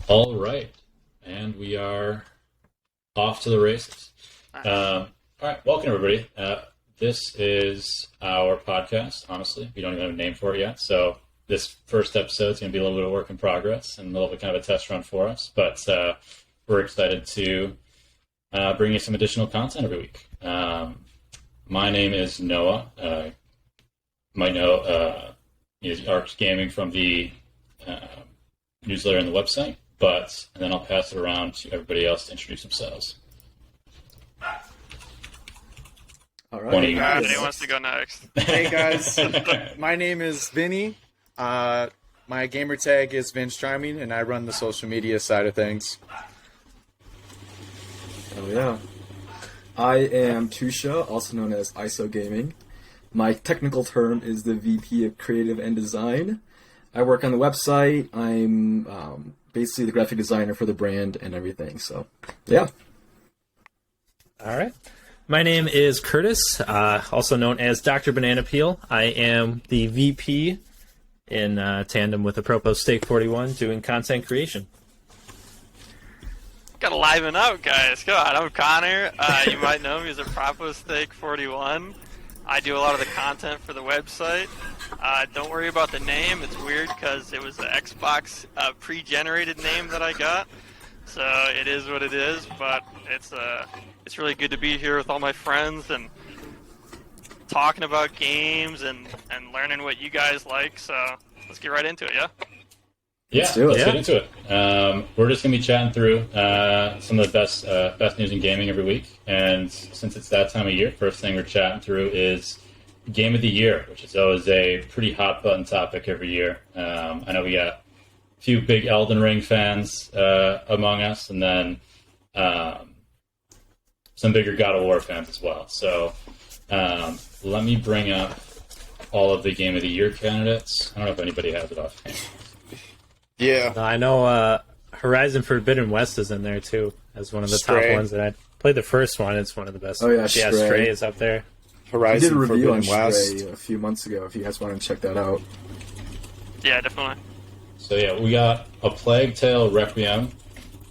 All right, and we are off to the races. All right, welcome everybody. This is our podcast. Honestly, we don't even have a name for it yet, so this first episode is going to be a little bit of work in progress and a little bit kind of a test run for us. But we're excited to bring you some additional content every week. My name is Noah. You might know Arcs Gaming from the newsletter and the website. And then I'll pass it around to everybody else to introduce themselves. All right. Who wants to go next? Hey guys, my name is Vinny. My gamer tag is Vince Charming, and I run the social media side of things. Oh yeah. I am Tusha, also known as ISO Gaming. My technical term is the VP of Creative and Design. I work on the website. I'm basically the graphic designer for the brand and everything. So, yeah. All right. My name is Curtis, also known as Dr. Banana Peel. I am the VP in tandem with the Propos Steak 41 doing content creation. Gotta liven up, guys. Come on, I'm Connor. You might know me as a Propos Steak 41. I do a lot of the content for the website. Don't worry about the name. It's weird because it was the Xbox pre-generated name that I got. So it is what it is, but it's really good to be here with all my friends and talking about games and learning what you guys like. So let's get right into it, yeah? Yeah, let's get into it. We're just going to be chatting through some of the best news in gaming every week. And since it's that time of year, first thing we're chatting through is Game of the Year, which is always a pretty hot-button topic every year. I know we got a few big Elden Ring fans among us, and then some bigger God of War fans as well. So let me bring up all of the Game of the Year candidates. I don't know if anybody has it offhand. Yeah. I know Horizon Forbidden West is in there, too, as one of the top ones. And I played the first one. It's one of the best. Oh, yeah, Yeah, Stray. Stray is up there. We Horizon did a review Forbidden on West. Stray a few months ago, if you guys want to check that out. Yeah, definitely. So yeah, we got A Plague Tale Requiem,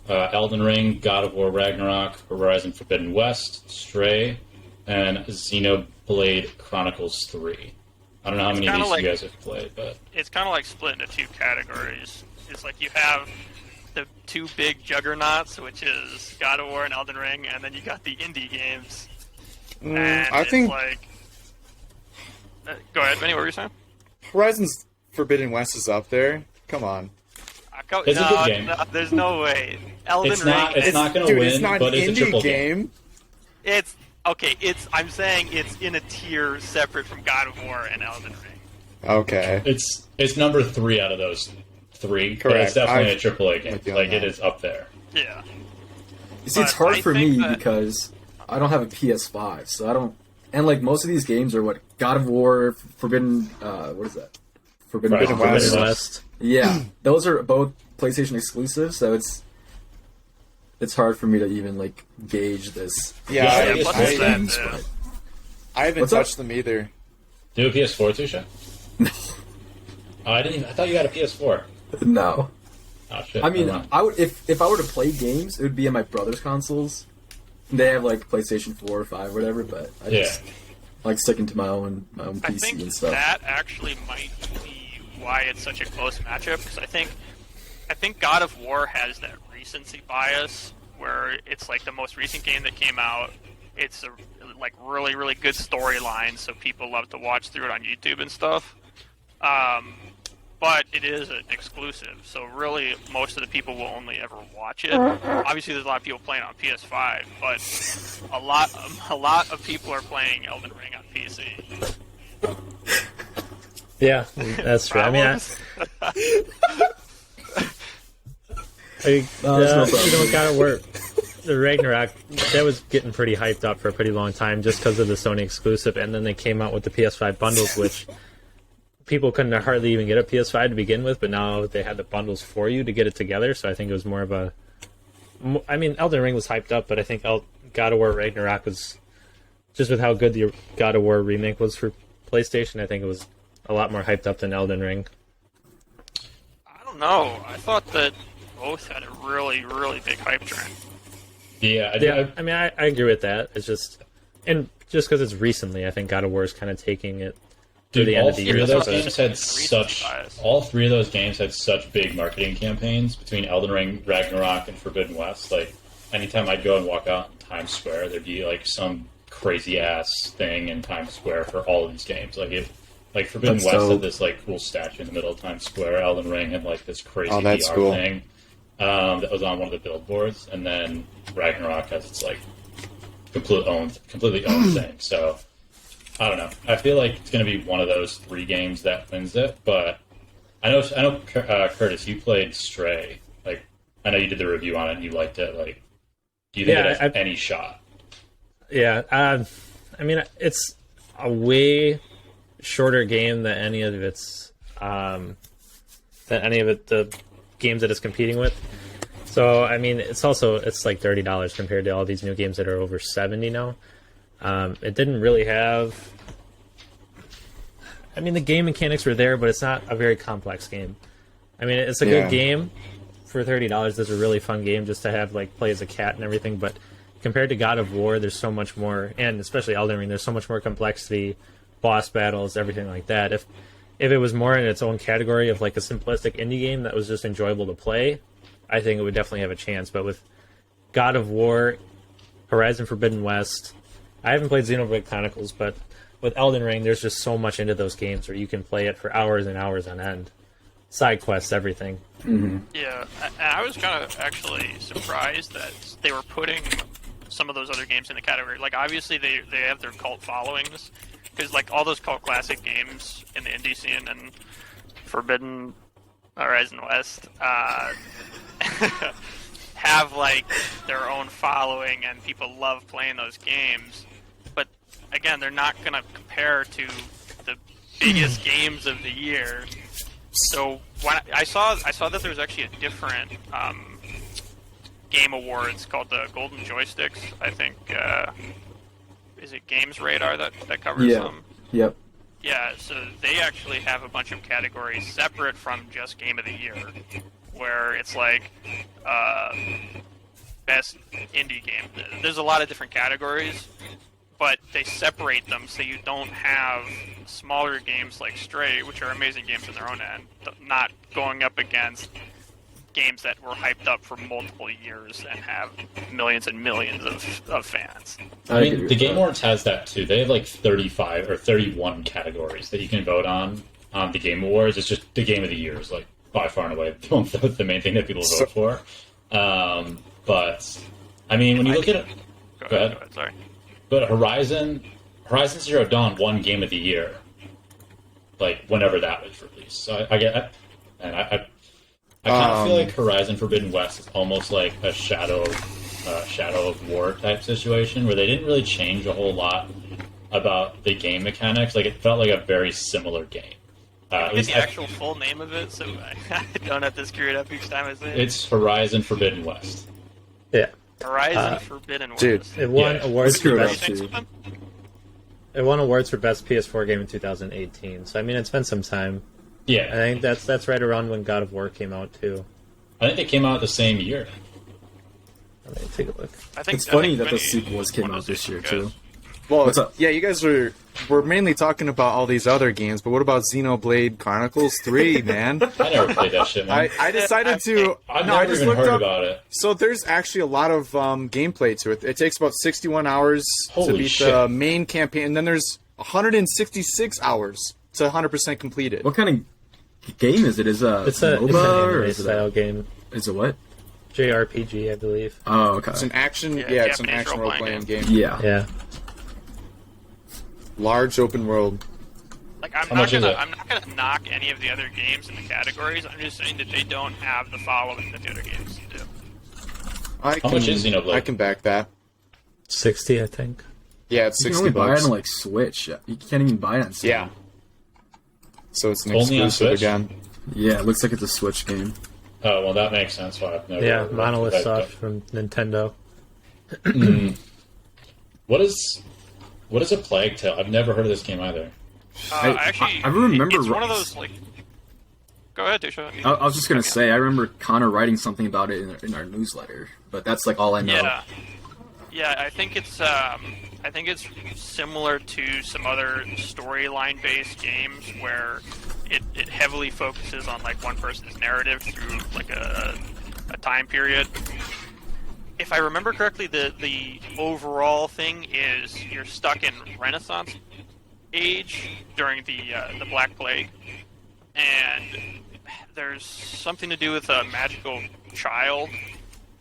Elden Ring, God of War Ragnarok, Horizon Forbidden West, Stray, and Xenoblade Chronicles 3. I don't know how many of these you guys have played, but It's kind of like split into two categories. It's like you have the two big juggernauts, which is God of War and Elden Ring, and then you got the indie games. And I think go ahead, Benny, what were you saying? Horizon Forbidden West is up there. Come on. It's a good game. No, there's no way. Elden it's Ring. not going to win, it's not but an it's a indie triple game. It's okay. I'm saying it's in a tier separate from God of War and Elden Ring. Okay. It's number 3 out of those 3. But Correct. it's definitely I've- a AAA game. with you on Like that. it is up there. Yeah. You see, it's But hard I for think me that- because I don't have a PS5, so I don't... And, like, most of these games are, God of War, Forbidden... what is that? Forbidden Right. West. Forbidden West. Yeah, those are both PlayStation exclusives, so it's hard for me to even, gauge this. Yeah, Yeah, plus I, it's that, games, yeah. but... I haven't What's up? touched them either. Do you have a PS4 too, Sean? Oh, I thought you had a PS4. No. Oh shit. I mean, never mind. I would if I were to play games, it would be on my brother's consoles. They have PlayStation 4 or 5 or whatever, but I just like sticking to my own I PC think and stuff. that actually might be why it's such a close matchup, because I think God of War has that recency bias where it's like the most recent game that came out. It's a really, really good storyline, so people love to watch through it on YouTube and stuff. But it is an exclusive, so really most of the people will only ever watch it. Obviously, there's a lot of people playing on PS5, but a lot of people are playing Elden Ring on PC. Yeah, that's true. I mean, No, there's no problem. gotta work. The Ragnarok, that was getting pretty hyped up for a pretty long time just because of the Sony exclusive, and then they came out with the PS5 bundles, which people couldn't hardly even get a PS5 to begin with, but now they had the bundles for you to get it together, so I think it was more of a... I mean, Elden Ring was hyped up, but I think God of War Ragnarok was... Just with how good the God of War remake was for PlayStation, I think it was a lot more hyped up than Elden Ring. I don't know. I thought that both had a really, really big hype train. Yeah, I mean, I agree with that. It's just, and just because it's recently, I think God of War is kind of taking it to dude, the end all of the three year. of those so games had such. All three of those games had such big marketing campaigns between Elden Ring, Ragnarok, and Forbidden West. Like, anytime I'd go and walk out in Times Square, there'd be like some crazy ass thing in Times Square for all of these games. Like Forbidden That's West dope. had this like cool statue in the middle of Times Square. Elden Ring had like this crazy that's VR cool. thing that was on one of the billboards, and then Ragnarok has its like completely owned thing. So I don't know. I feel like it's going to be one of those three games that wins it. But I know, Curtis, you played Stray. Like, I know you did the review on it and you liked it. Like, do you think it has any shot? Yeah, I mean, it's a way shorter game than any of the games that it's competing with. So I mean, it's like $30 compared to all these new games that are over $70 now. It didn't really have. I mean, the game mechanics were there, but it's not a very complex game. I mean, it's a good game for $30. It's a really fun game just to have like play as a cat and everything. But compared to God of War, there's so much more, and especially Elden Ring, there's so much more complexity, boss battles, everything like that. If it was more in its own category of like a simplistic indie game that was just enjoyable to play, I think it would definitely have a chance. But with God of War, Horizon Forbidden West, I haven't played Xenoblade Chronicles, but with Elden Ring, there's just so much into those games where you can play it for hours and hours on end. Side quests, everything. Yeah, and I was kind of actually surprised that they were putting some of those other games in the category. Like, obviously, they have their cult followings, because, like, all those cult classic games in the indie scene and Forbidden Horizon West have, like, their own following, and people love playing those games. But, again, they're not going to compare to the biggest games of the year. So when I saw that there was actually a different game awards called the Golden Joysticks. I think is it Games Radar that covers them? Yep. Yeah, so they actually have a bunch of categories separate from just Game of the Year, where it's like best indie game. There's a lot of different categories, but they separate them so you don't have smaller games like Stray, which are amazing games in their own end, not going up against games that were hyped up for multiple years and have millions and millions of fans. I mean, the Game Awards has that too. They have like 35 or 31 categories that you can vote on the Game Awards. It's just the Game of the Year is like by far and away the main thing that people vote for. But I mean, when you look at it, go ahead. Sorry. But Horizon Zero Dawn won Game of the Year, like whenever that was released. So I get that, and I kind of feel like Horizon Forbidden West is almost like a Shadow of War type situation where they didn't really change a whole lot about the game mechanics. Like it felt like a very similar game. At least the actual full name of it, so I don't have to screw it up each time I say it. It's Horizon Forbidden West. Yeah. Horizon Forbidden West. Dude, it won awards for best. Too. It won awards for best PS4 game in 2018. So I mean, it's been some time. Yeah, I think that's right around when God of War came out too. I think they came out the same year. Let me take a look. It's funny that the sequels came out this year too. Well, What's up? yeah, you guys we're mainly talking about all these other games, but what about Xenoblade Chronicles 3, man? I never played that shit, man. I decided to. I've no, I never just even looked heard up. about it. So there's actually a lot of gameplay to it. It takes about 61 hours to Holy beat shit. the main campaign, and then there's 166 hours to 100% completed. What kind of game is it? Is It's MOBA an or anime is it style game. Is it what? JRPG, I believe. Oh, okay. It's an action, Yeah, it's an Japanese action role-playing role-playing game. Yeah. Yeah. Large open world. Like I'm How not much is gonna it? I'm not gonna knock any of the other games in the categories. I'm just saying that they don't have the following that the other games do. How much is Xenoblade? I can back that. 60, I think. Yeah, it's You can 60 only buy it bucks. on like Switch. You can't even buy it on Steam. Yeah. So it's an Only on exclusive Switch? again. Yeah, it looks like it's a Switch game. Oh well, that makes sense. Why I've never. Yeah, Monolith that- Soft from Nintendo. What is a Plague Tale? I've never heard of this game either. Actually, I remember it's one of Ross. those like. Go ahead, Tusha. I was just gonna say, I remember Connor writing something about it in our newsletter, but that's like all I know. Yeah. I think it's similar to some other storyline-based games where it heavily focuses on like one person's narrative through like a time period. If I remember correctly, the overall thing is you're stuck in Renaissance age during the Black Plague, and there's something to do with a magical child,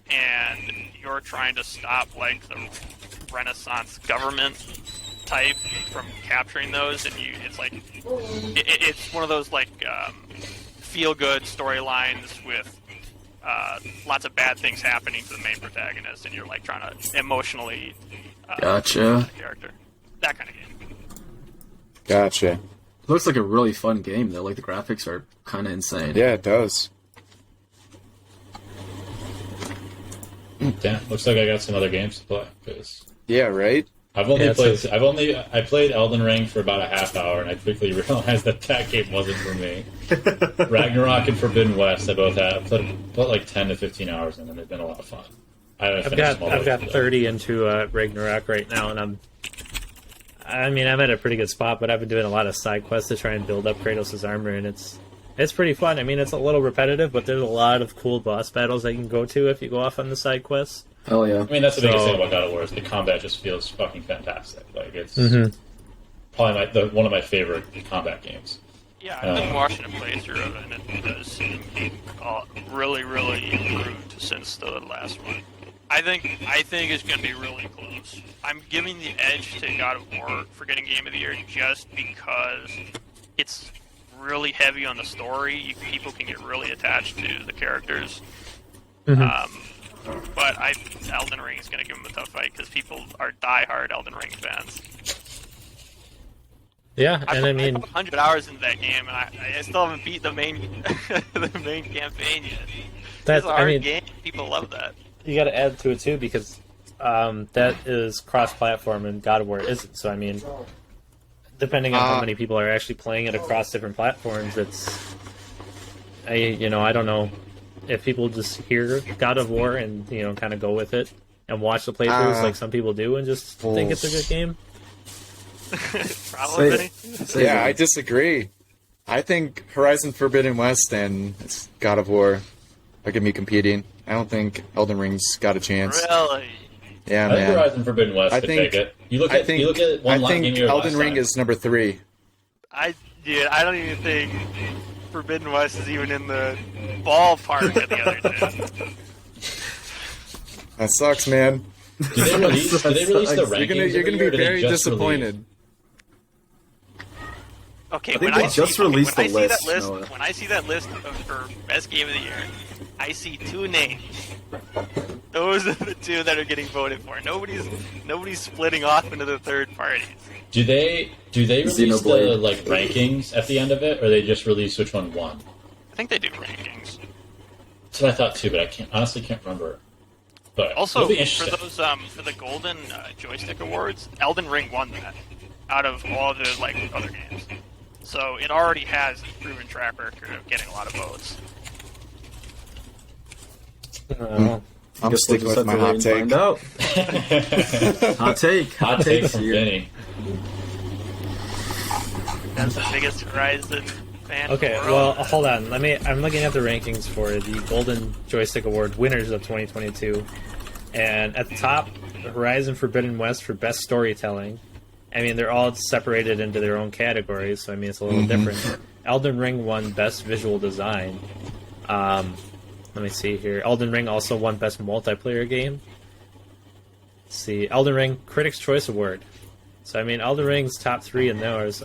and you're trying to stop like the Renaissance government type from capturing those, and it's one of those like feel good storylines with lots of bad things happening to the main protagonist, and you're like trying to emotionally Gotcha. the character, that kind of game. Gotcha. It looks like a really fun game though. Like the graphics are kind of insane. Yeah, it does. Damn, looks like I got some other games to play. 'Cause Yeah, right? I've only Yeah, played. so- I played Elden Ring for about a half hour, and I quickly realized that game wasn't for me. Ragnarok and Forbidden West, I both had. I put like 10 to 15 hours in, and they've been a lot of fun. I haven't I've finished got them all the way I've got through, though. 30 into Ragnarok right now, and I'm at a pretty good spot, but I've been doing a lot of side quests to try and build up Kratos' armor, and it's pretty fun. I mean, it's a little repetitive, but there's a lot of cool boss battles that you can go to if you go off on the side quests. Hell yeah. I mean, that's the biggest So- thing about God of War is the combat just feels fucking fantastic. Like it's Mhm. probably one of my favorite combat games. Yeah, I've been watching a playthrough of it, and it does seem really, really improved since the last one. I think it's going to be really close. I'm giving the edge to God of War for getting Game of the Year just because it's really heavy on the story. People can get really attached to the characters. But Elden Ring is going to give them a tough fight because people are diehard Elden Ring fans. Yeah, and I mean, put 100 hours into that game, and I still haven't beat the main the main campaign yet. It's a hard game. People love that. you got to add to it too because that is cross-platform and God of War isn't. So I mean, depending on how many people are actually playing it across different platforms, I don't know if people just hear God of War and kind of go with it and watch the playthroughs like some people do and just think it's a good game. Probably. Yeah, I disagree. I think Horizon Forbidden West and God of War are going to be competing. I don't think Elden Ring's got a chance. Really? Yeah, I think man. Horizon Forbidden West I could think- take it. You look I at think one line game Elden Ring is number 3. I don't even think Forbidden West is even in the ballpark of the other two. That sucks, man. Did they release the rankings? You're gonna every year, be or did they very just disappointed. Okay, I think they just released the list, Noah. when I see that list for best game of the year, I see 2 names. Those are the 2 that are getting voted for. Nobody's splitting off into the third parties. Do they release the Xenoblade. rankings at the end of it, or they just release which one won? I think they do rankings. That's what I thought too, but I honestly can't remember. But Also, it'll be for interesting. those for the Golden Joystick Awards, Elden Ring won that out of all the other games. So it already has a proven track record of getting a lot of votes. I'm Guess we'll sticking just with have my to hot wait take. and find out. Hot take. Hot take from here. Vinny. That's the biggest Horizon fan. in Okay, the well, world. hold on. I'm looking at the rankings for the Golden Joystick Award winners of 2022, and at the top, Horizon Forbidden West for best storytelling. I mean, they're all separated into their own categories, so I mean, it's a little different. Elden Ring won best visual design. Let me see here. Elden Ring also won best multiplayer game. Let's see, Elden Ring Critics' Choice Award. So I mean, Elden Ring's top 3 in theirs.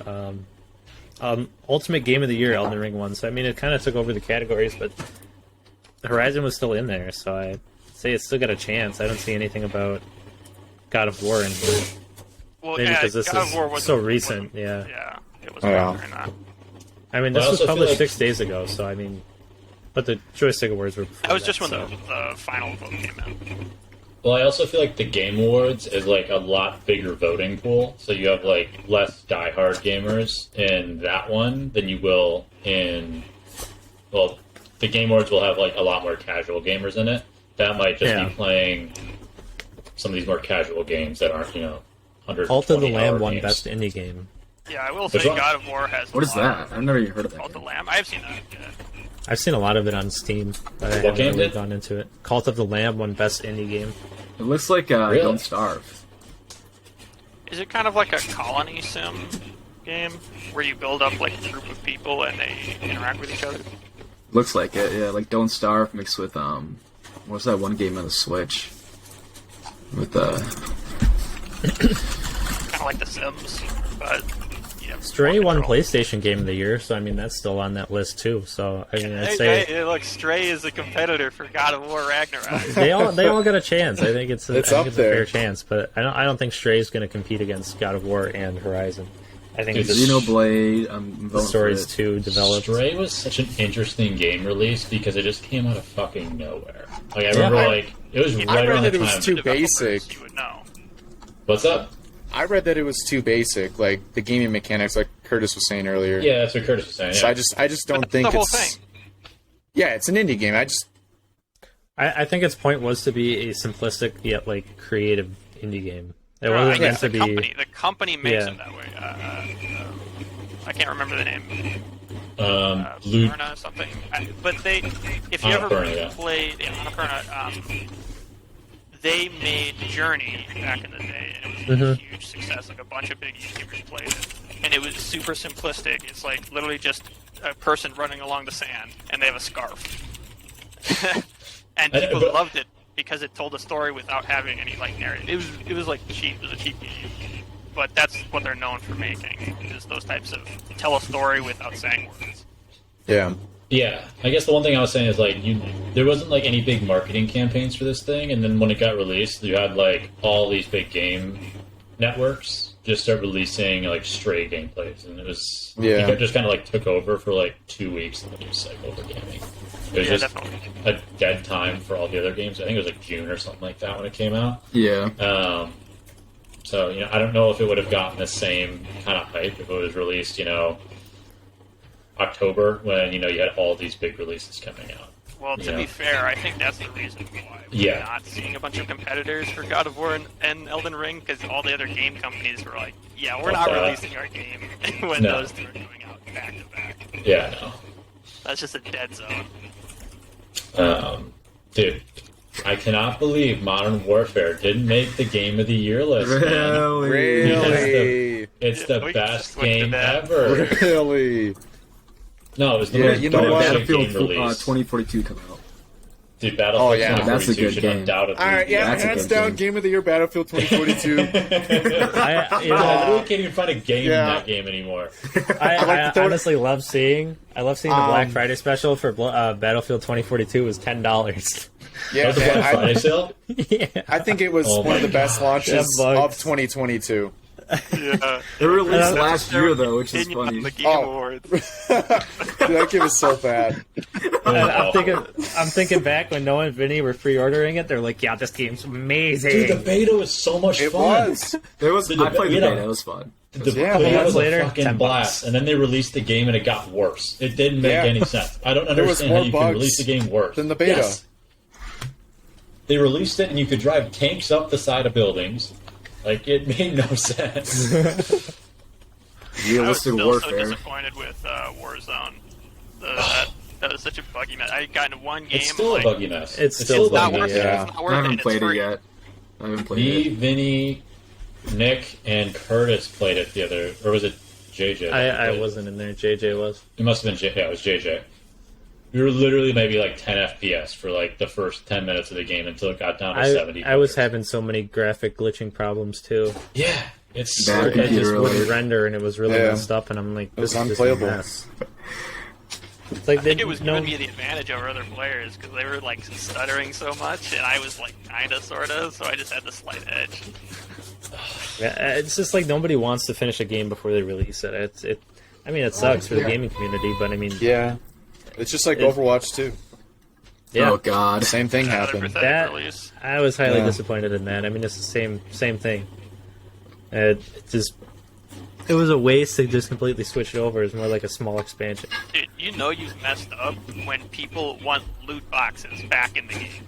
Ultimate Game of the Year, Elden Ring won. So I mean, it kind of took over the categories, but Horizon was still in there. So I say it's still got a chance. I don't see anything about God of War in here. Well, Maybe because this God of is War wasn't- so recent. Yeah, Yeah, it was Yeah. better than that. I mean, But this I was also feel published like- 6 days ago. So I mean, but the Joystick Awards were. That was just when so. the final vote came in. Well, I also feel like the Game Awards is a lot bigger voting pool, so you have less diehard gamers in that one than you will in well, the Game Awards will have like a lot more casual gamers in it. That might just Yeah. be playing some of these more casual games that aren't, 100. Cult of the Lamb won Best Indie Game. Yeah, I will Which say one? God of War has. What is that? I've never even heard of that. Cult of the game. Lamb. I've seen that. Yeah. I've seen a lot of it on Steam, but I What haven't game really did? gone into it. Cult of the Lamb won Best Indie Game. It looks like Really? Don't Starve. Is it kind of like a colony sim game where you build up like a group of people and they interact with each other? Looks like it, yeah. Like Don't Starve mixed with what's that one game on the Switch? With Kind of like The Sims, but Stray won control. PlayStation Game of the Year, so I mean that's still on that list too. So I mean I'd Hey, say hey, look, Stray is a competitor for God of War Ragnarok. they all got a chance. I think it's It's I think up it's there. a fair chance, but I don't think Stray's going to compete against God of War and Horizon. I think Dude, the Xenoblade. I'm voting for story's it. too developed. Stray was such an interesting game release because it just came out of fucking nowhere. Like I remember, I- like it was I right read around the that it was time. too Developers, basic. You would know. What's up? I read that it was too basic, like the gaming mechanics, like Curtis was saying earlier. Yeah, that's what Curtis was saying. So Yeah. I just don't That's think the whole it's. thing. Yeah, it's an indie game. I think its point was to be a simplistic yet like creative indie game. It I wasn't guess meant to be. the company makes Yeah. them that way. I can't remember the name. Blue. Annapurna or something. But if you ever Annapurna, yeah. played Annapurna, they made Journey back in the day, and it was a huge success. Like a bunch of big YouTubers played it, and it was super simplistic. It's like literally just a person running along the sand, and they have a scarf. And people but- loved it because it told a story without having any like narrative. It was like cheap. It was a cheap game. But that's what they're known for making, is those types of tell a story without saying words. Yeah. Yeah, I guess the one thing I was saying is like there wasn't like any big marketing campaigns for this thing, and then when it got released, you had like all these big game networks just start releasing like Stray gameplays, and it was Yeah. it just kind of like took over for like 2 weeks in the news cycle for gaming. It was Yeah, just definitely. a dead time for all the other games. I think it was like June or something like that when it came out. Yeah. So I don't know if it would have gotten the same kind of hype if it was released, October when you had all these big releases coming out. Well, to Yeah. be fair, I think that's the reason why we're Yeah. not seeing a bunch of competitors for God of War and Elden Ring, because all the other game companies were like, yeah, we're not releasing our game when No. those two are coming out back to back. Yeah, no. That's just a dead zone. Dude, I cannot believe Modern Warfare didn't make the Game of the Year list. Man. Really? It's Yeah, the we can best switch to game that. ever. Really? No, it was the Yeah, most you know what? bullshit game Battlefield release. 2042 come out. Dude, Battlefield Oh, yeah. 2042 That's a good should game. undoubtedly. All right, yeah, That's a hands good down, game. Game of the Year, Battlefield 2042. I, you I know, really can't even find a game Yeah. in that game anymore. I like to throw it- honestly love seeing. I love seeing the Black Friday special for Battlefield 2042 was $10. Yeah, Was the man, Black Friday sale? Yeah. I think it was Oh one of my the best launches $10. of 2022. Yeah. It released That's last year though, which is Opinion funny. on the Game Oh. Awards. Dude, that game is so bad. I'm thinking back when Noah and Vinny were pre-ordering it. They're like, "Yeah, this game's amazing." Dude, the beta was so much It fun. was. There was. Dude, the I played the beta- beta. It was fun. The Yeah, beta months was later, a fucking $10. blast, and then they released the game and it got worse. It didn't make Yeah. any sense. I don't There was understand more how you can bugs release the game worse than the beta. Yes. They released it and you could drive tanks up the side of buildings. Like, it made no sense. I was Realistic still so warfare. disappointed with Warzone. That was such a buggy mess. I got in one game. It's still like, a buggy mess. It's still a not buggy worth mess. it. Yeah. It's not I worth it. haven't It's played it free. yet. I haven't played Me, it. Vinny, Nick, and Curtis played it the other... Or was it JJ? that I played it? wasn't in there. JJ was. It must have been JJ. Yeah, it was JJ. We were literally maybe like 10 FPS for like the first 10 minutes of the game until it got down to 70. I was having so many graphic glitching problems too. Yeah, it's Bad so It computer just wouldn't related. render, and it was really Yeah. messed up. And I'm like, was this is just a unplayable. mess. It's like I think it was giving me the advantage over other players because they were like stuttering so much, and I was like kinda sorta, so I just had the slight edge. It's just like nobody wants to finish a game before they release it. I mean, it sucks for the yeah. gaming community, but I mean, Yeah. It's just like It- Overwatch 2. yeah. Oh god. Same thing Another happened. pathetic That- release. I was highly Yeah. disappointed in that. I mean, it's the same thing. It was a waste to just completely switch it over. It's more like a small expansion. Dude, you know you've messed up when people want loot boxes back in the game.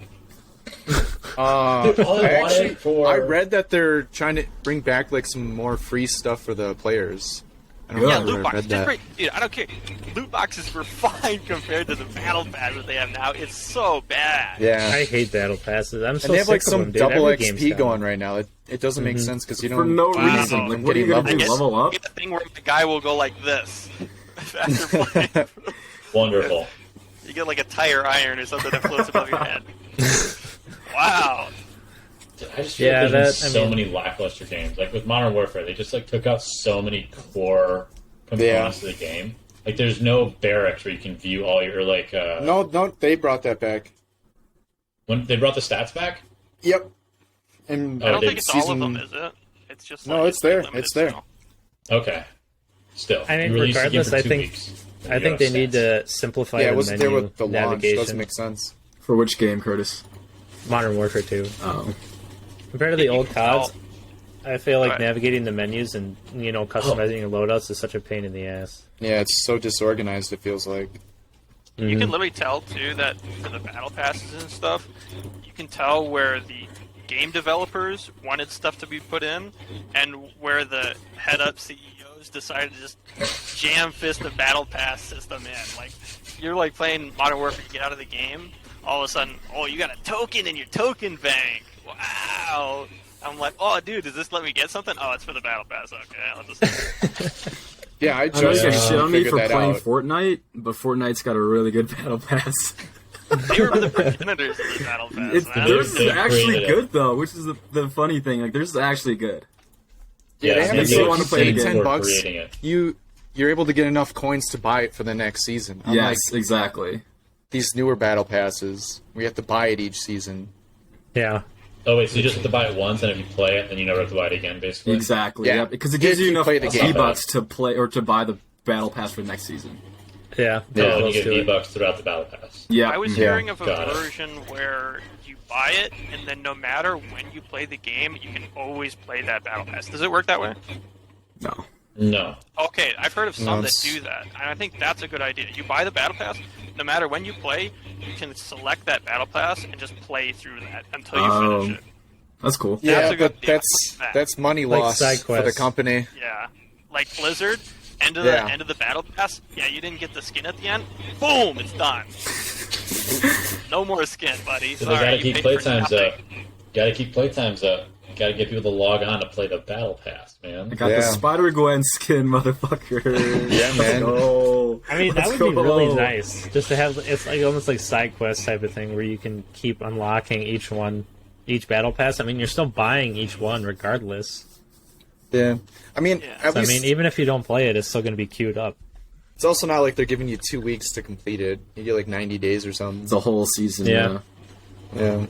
I read that they're trying to bring back like some more free stuff for the players. I don't Yeah, know if loot I boxes. read Just that. great. Dude, I don't care. Loot boxes were fine compared to the battle pass that they have now. It's so bad. Yeah, I hate battle passes. I'm so and they have sick like of some them, dude. double Every game's XP got going them. right now. It doesn't make sense because you don't For no benefit reason. from Like, what are you getting gonna do? levels. Level up? Get the thing where the guy will go like this after playing. Wonderful. You get like a tire iron or something that floats above your head. Wow. I just feel Yeah, like there's that- I been so mean- many lackluster games. Like with Modern Warfare, they just like took out so many core components of the game. Like there's no barracks where you can view all your like. No, they brought that back. When they brought the stats back. Yep. And I don't they- think it's all of them, is it? It's just No, like, it's there. limited It's there. still. Okay. Still, I mean, you released the game regardless, for I 2 think- weeks. I think they need to simplify yeah, it the wasn't menu there with the launch. navigation. Doesn't make sense. For which game, Curtis? Modern Warfare 2. Oh. Compared to the You old can CODs, tell- I feel like Right. navigating the menus and customizing your loadouts is such a pain in the ass. Yeah, it's so disorganized. It feels like. You can literally tell too that for the battle passes and stuff, you can tell where the game developers wanted stuff to be put in, and where the head-up CEOs decided to just jam fist the battle pass system in. Like you're like playing Modern Warfare, you get out of the game, all of a sudden, oh, you got a token in your token bank. Wow. I'm like, oh, dude, does this let me get something? Oh, it's for the battle pass. Okay, I'll just. Yeah, I I know you just guys shit on me figured for that playing out. Fortnite, but Fortnite's got a really good battle pass. They were the progenitors of the battle pass. It's, man. theirs is They actually created it. good though, which is the funny thing. Like, theirs is actually good. Yeah, they they haven't still still wanna play the game. $10 bucks. creating it. You're able to get enough coins to buy it for the next season. Unlike Yes, exactly. these newer battle passes, we have to buy it each season. Yeah. Oh wait, so you just have to buy it once, and if you play it, then you never have to buy it again, basically. Exactly. Yeah. Yeah, because it If gives you you enough play the game. V-Bucks to play or to buy the battle pass for next season. Yeah. Yeah, pretty and you close get to it. V-Bucks throughout the battle pass. Yeah. I was Yeah. hearing of a Got it. version where you buy it, and then no matter when you play the game, you can always play that battle pass. Does it work that way? No. No. Okay, I've heard of some No, that it's- do that, and I think that's a good idea. You buy the battle pass, no matter when you play, you can select that battle pass and just play through that until you finish it. That's cool. Yeah, That's a good but deal. that's That. that's money Like loss side for the quests. company. Yeah, like Blizzard, end of Yeah. the end of the battle pass. Yeah, you didn't get the skin at the end. Boom, it's done. No more skin, buddy. So Sorry, they gotta you keep paid for playtimes nothing. up. Gotta keep playtimes up. Gotta get people to log on to play the battle pass, man. I got the Yeah. Spider-Gwen skin, motherfucker. Yeah, man. Oh, I mean, that let's would be go. really nice. Just to have, it's like almost like side quest type of thing where you can keep unlocking each battle pass. I mean, you're still buying each one regardless. Yeah, I mean, Yeah. at So, I least mean, even if you don't play it, it's still going to be queued up. it's also not like they're giving you 2 weeks to complete it. You get like 90 days or something. The whole season. Yeah. Yeah,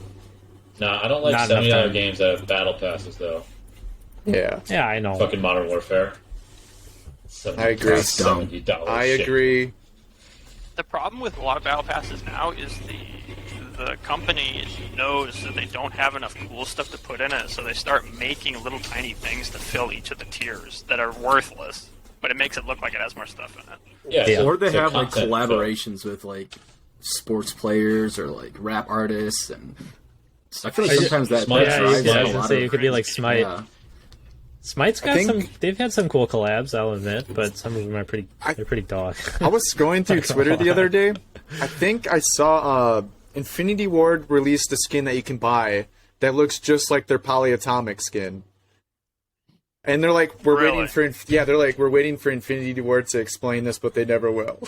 No, I don't like Not enough $70 time. games that have battle passes though. yeah, Yeah, I know. Fucking Modern Warfare. I agree. That's dumb. $70 I shit. agree. The problem with a lot of battle passes now is the company knows that they don't have enough cool stuff to put in it, so they start making little tiny things to fill each of the tiers that are worthless, but it makes it look like it has more stuff in it. Yeah, Yeah. Or they so have like content, collaborations with like sports players or like rap artists, and I feel like Are you- sometimes that Smite- Yeah, drives I was Smite- a going to lot say of it could be like crazy Smite. yeah. Smite's I got think- some. They've had some cool collabs, I'll admit, but some of them are pretty. They're pretty dog. I was scrolling through Twitter the other day. I think I saw Infinity Ward released a skin that you can buy that looks just like their polyatomic skin. And they're like, we're Really? waiting for they're like, we're waiting for Infinity Ward to explain this, but they never will.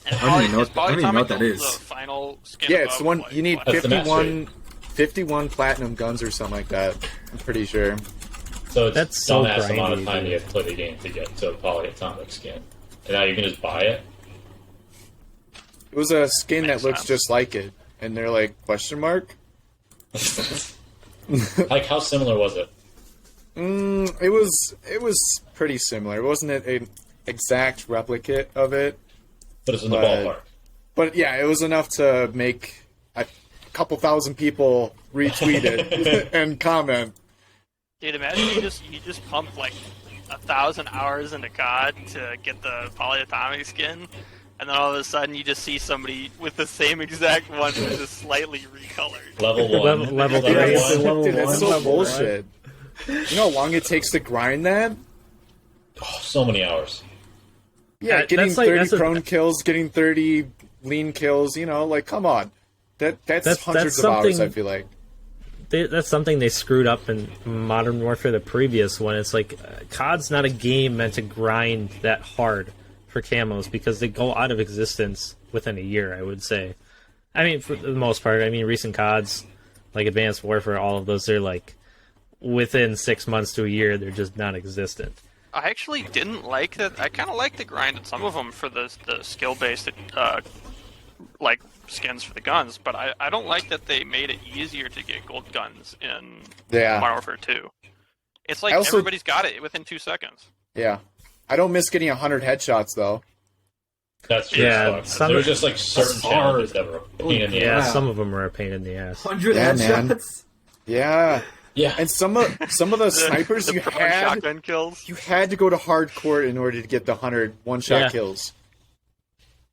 And I don't even know is what- I don't even know what Polyatomic that the is. final skin Yeah, it's the above, one like, you need what? That's the match 51 platinum guns or something like that. I'm pretty sure. So it's That's so dumbass amount of grindy, time dude. you have to play the game to get to a polyatomic skin. And now you can just buy it? It was a skin Makes that looks sense. just like it, and they're like question mark. Like, how similar was it? It was pretty similar. It wasn't an exact replicate of it, But it's in the But- ballpark. but yeah, it was enough to make a couple thousand people retweet it and comment. Dude, imagine you just pumped like 1,000 hours into COD to get the polyatomic skin, and then all of a sudden you just see somebody with the same exact one, but just slightly recolored. Level 1. Level Dude, three. that's, Level dude, that's one, so level bullshit. You know how long it takes to grind that? Oh, so many hours. Yeah, That- getting that's like- 30 that's a- prone kills, getting 30 lean kills, like, come on. That's hundreds of hours, something- I feel like. That's something they screwed up in Modern Warfare, the previous one. It's like COD's not a game meant to grind that hard for camos because they go out of existence within a year, I would say. I mean, for the most part, recent CODs, like Advanced Warfare, all of those, they're like within 6 months to a year, they're just non-existent. I actually didn't like that. I kind of like the grind in some of them for the skill-based, like skins for the guns, but I don't like that they made it easier to get gold guns in Yeah. Modern Warfare 2. It's like I also- everybody's got it within 2 seconds. Yeah. I don't miss getting 100 headshots, though. That's true. Yeah, as fuck. There was just like certain That's hard. challenges that were a pain in the Yeah, ass. some of them are a pain in the ass. 100 Yeah, man. headshots. Yeah. Yeah. And some of the snipers the you prone had, shotgun kills. you had to go to hardcore in order to get the 100 one-shot Yeah. kills.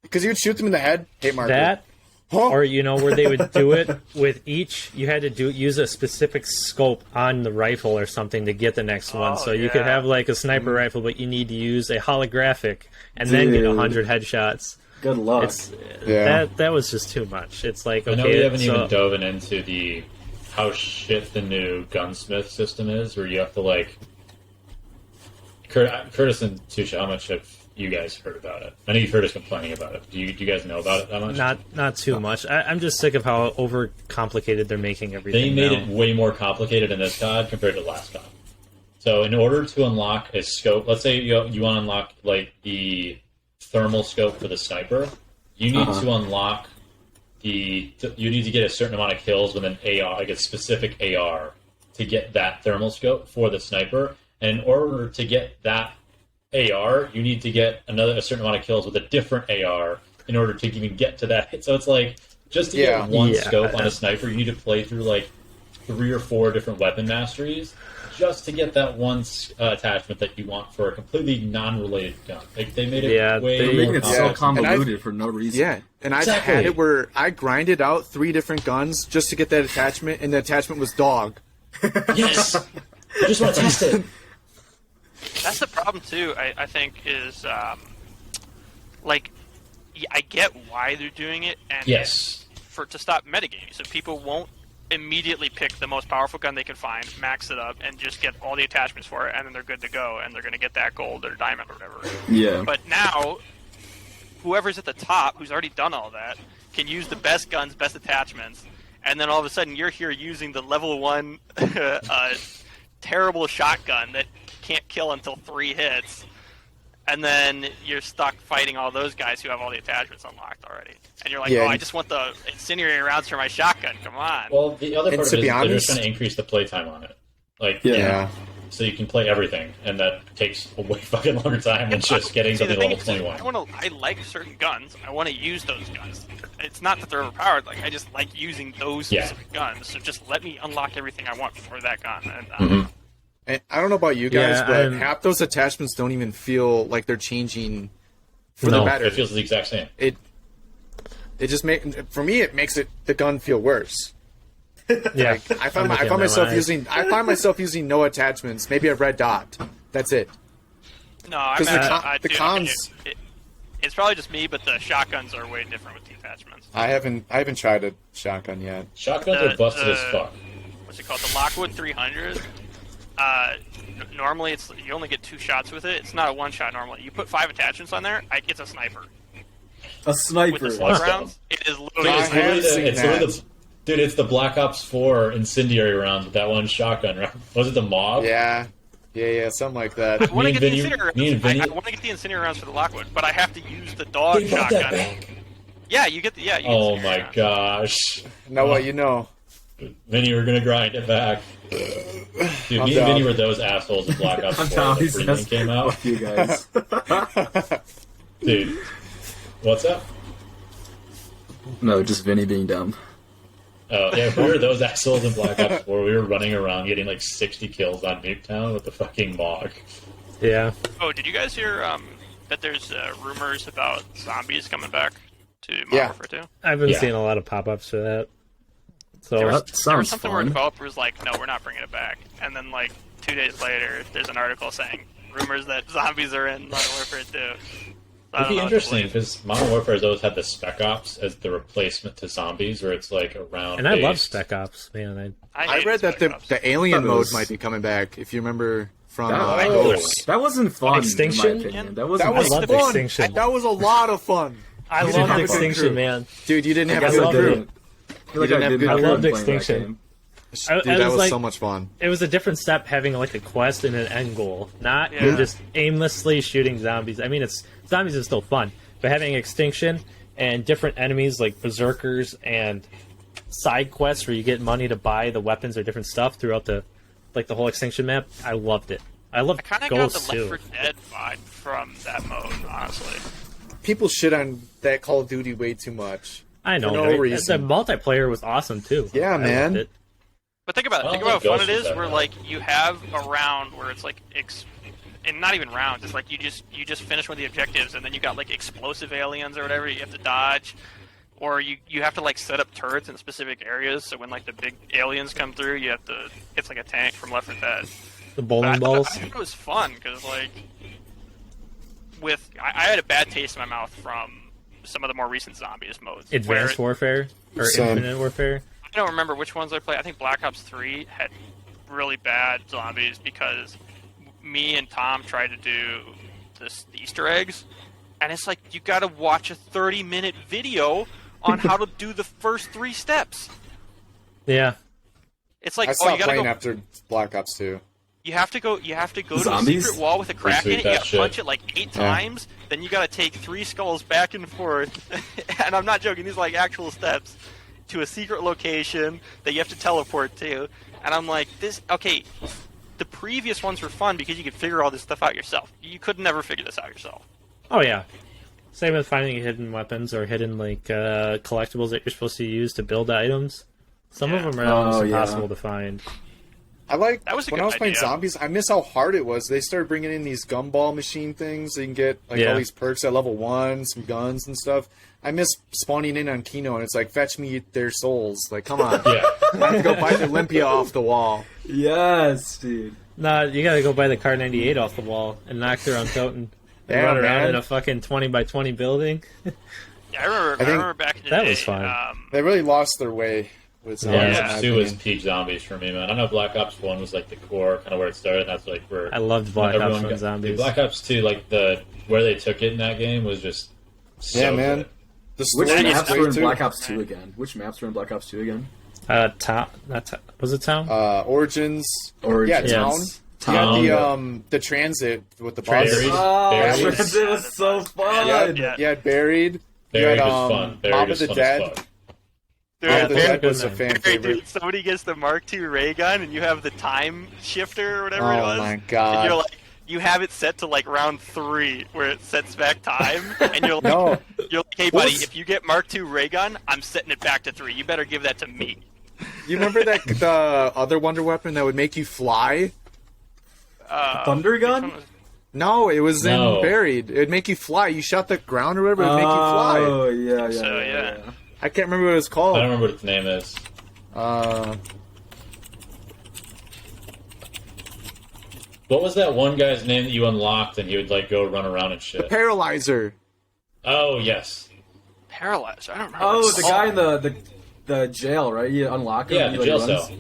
Because you would shoot them in the head, hit marker. That, Huh? or where they would do it with each, you had to use a specific scope on the rifle or something to get the next one. Oh, So you could yeah. have like a sniper rifle, but you need to use a holographic and then get Dude. 100 headshots. Good luck. It's Yeah. that was just too much. It's like, I okay, know we haven't so- even dove into how shit the new gunsmith system is, where you have to like. Curtis and Tusha, how much have you guys heard about it? I know you've heard us complaining about it. Do you guys know about it that much? not too much. I'm just sick of how overcomplicated they're making everything. They made now. it way more complicated in this COD compared to last COD. So in order to unlock a scope, let's say you want to unlock like the thermal scope for the sniper, you need to unlock you need to get a certain amount of kills with an AR, like a specific AR, to get that thermal scope for the sniper. And in order to get that AR, you need to get a certain amount of kills with a different AR in order to even get to that hit. So it's like just to Yeah. get one Yeah. scope on a sniper, you need to play through like 3 or 4 different weapon masteries just to get that one attachment that you want for a completely non-related gun. Like they made it Yeah, way they- They're more making it so Yeah. complex. convoluted for no reason. Yeah, and I've Exactly. had it where I grinded out 3 different guns just to get that attachment, and the attachment was dog. Yes, I just want to test it. That's the problem too. I think is like I get why they're doing it, and Yes, to stop metagaming, so people won't immediately pick the most powerful gun they can find, max it up, and just get all the attachments for it, and then they're good to go, and they're going to get that gold or diamond or whatever. Yeah. But now, whoever's at the top, who's already done all that, can use the best guns, best attachments, and then all of a sudden you're here using the level 1 terrible shotgun that can't kill until 3 hits, and then you're stuck fighting all those guys who have all the attachments unlocked already. And you're like, Yeah, oh, I and- just want the incendiary rounds for my shotgun, come on. well, the other And part to of it be is they're just honest- trying to increase the playtime on it. Like, Yeah. so you can play everything, and that takes a way fucking longer time than just getting See, the something thing level is, 21. I like certain guns. I want to use those guns. It's not that they're overpowered. Like I just like using those Yeah. specific guns. So just let me unlock everything I want for that gun. And, Mhm. And I don't know about you guys, Yeah, but I'm- half those attachments don't even feel like they're changing for No, the better. It feels the exact same. It just for me it makes the gun feel worse. Yeah, I find I'm looking myself at using no attachments, maybe a red dot. That's it. no, I'm 'Cause dude, the cons- it's probably just me, but the shotguns are way different with the attachments. I haven't tried a shotgun yet. Shotguns are busted as fuck. What's it called? The Lockwood 300. Normally, you only get 2 shots with it. It's not a 1 shot normally. You put 5 attachments on there, it's a sniper. A With the sniper. slug Awesome. rounds, it is Dude, literally. I it's literally have the, seen it's literally that. the, dude, it's the Black Ops 4 incendiary rounds with that one shotgun round. Was it the Mob? Yeah, something like that. I want to Me get and the Vinny- incendiary me and rounds. Vinny- I want to get the incendiary rounds for the Lockwood, but I have to use the dog They brought that shotgun. back. Yeah, you get the You get Oh incendiary my rounds. gosh. Know what you know? Vinny, we're gonna grind it back. Dude, me and down. Vinny were those assholes in Black Ops 4 I'm when down. the He freezing says, came out. fuck you guys. Dude, what's up? No, just Vinny being dumb. Oh, yeah, we were those assholes in Black Ops 4. We were running around getting like 60 kills on Nuketown with the fucking Mog. yeah. Oh, did you guys hear that there's rumors about zombies coming back to Modern Yeah. Warfare 2? I've been Yeah. seeing a lot of pop-ups for that. So There was, that there was sounds something where fun. developers like, no, we're not bringing it back. And then like 2 days later, there's an article saying rumors that zombies are in Modern Warfare 2. So I It'd don't be know what to interesting believe. because Modern Warfare has always had the Spec Ops as the replacement to zombies, where it's like around. and I love Spec Ops, man. I hated read that Spec the Ops. the alien Thought it mode was- might be coming back. If you remember from That, Ghosts. that wasn't fun. Extinction? In my opinion. That wasn't. That was I loved fun. Extinction. That was a lot of fun, I You didn't loved have a good Extinction, crew. man. dude. You didn't have I a good love crew. it. I feel like didn't I have didn't good have crew. fun I loved playing that Extinction. game. I Dude, that was was like- so much fun. It was a different step having like a quest and an end goal, not Yeah. you're just aimlessly shooting zombies. I mean, it's zombies is still fun, but having Extinction and different enemies like berserkers and side quests where you get money to buy the weapons or different stuff throughout the whole Extinction map, I loved it. I loved I kind of got Ghosts the Left too. 4 Dead vibe from that mode, honestly. People shit on that Call of Duty way too much. I know, for no right? reason. The multiplayer was awesome too. Yeah, I man. loved it. But think about it. I Think don't about how think fun it Ghost was is, that where bad. like you have a round where it's like, and not even rounds. It's like you just finish one of the objectives, and then you got like explosive aliens or whatever you have to dodge, or you have to like set up turrets in specific areas. So when like the big aliens come through, you have to. It's like a tank from Left 4 Dead. The But bowling balls. I thought it was fun because like I had a bad taste in my mouth from some of the more recent zombies modes. Advanced where Warfare or Same. Infinite Warfare. I don't remember which ones I played. I think Black Ops 3 had really bad zombies because me and Tom tried to do the Easter eggs, and it's like you got to watch a 30-minute video on how to do the first 3 steps. Yeah. It's like, I oh, stopped you gotta playing go. after Black Ops 2. You have to go to a Zombies? secret wall with a crack in Retweet it. You that gotta shit. punch it like 8 times. Then you gotta take 3 skulls back and forth. And I'm not joking. These are like actual steps to a secret location that you have to teleport to. And I'm like, this. Okay, the previous ones were fun because you could figure all this stuff out yourself. You could never figure this out yourself. Oh yeah. Same with finding hidden weapons or hidden like collectibles that you're supposed to use to build items. Some of Yeah. them are almost Oh, yeah. impossible to find. I like That was a when good I was playing idea. zombies. I miss how hard it was. They started bringing in these gumball machine things. So you can get like Yeah. all these perks at level 1, some guns and stuff. I miss spawning in on Kino and it's like fetch me their souls. Like come on, Yeah. I have to go buy the Olympia off the wall. Yes, dude. Nah, you gotta go buy the Car 98 off the wall and knock her on Toten. And Yeah, run around man. in a fucking 20 by 20 building. Yeah, I think remember back in the that day. was fun. They really lost their way with zombies. Yeah. in Black my Ops 2 was opinion. peak zombies for me, man. I know Black Ops 1 was like the core, kind of where it started. And that's like where I loved Black Ops everyone 1 got- zombies. Dude, Black Ops 2, like where they took it in that game was just so Yeah, man. good. The Which story maps was were great in too. Black Ops 2 again? Which maps were in Black Ops 2 again? Town? Was it Town? Origins. Origins. Yeah, Yes. Town. You got Town. the transit with the Buried. bosses. Oh, Buried. Transit was so fun. Yeah, Yeah. you had Buried. Buried you had, was fun. Mob Buried of was the fun Dead. as fuck. Dude, Mob of the Buried Dead was was a nice. fan Hey, favorite. dude, somebody gets the Mark II ray gun, and you have the time shifter or whatever it Oh was. my And god. you're like, you have it set to like round 3, where it sets back time, and you're like, No. you're like, hey What buddy, was- if you get Mark II ray gun, I'm setting it back to 3. You better give that to me. You remember that the other Wonder Weapon that would make you fly? Thunder gun? Which one was- No, it was No. in Buried. It would make you fly. You shot the ground or whatever, it would make you fly. Oh, yeah, yeah, So, yeah, yeah. yeah. I can't remember what it was I don't called. remember what its name is. What was that one guy's name that you unlocked and he would like go run around and shit? Paralyzer. Oh yes, Paralyzed. I don't remember. Oh, what the it's guy in called. the jail, right? You unlock him. yeah, he, the like, jail runs. cell.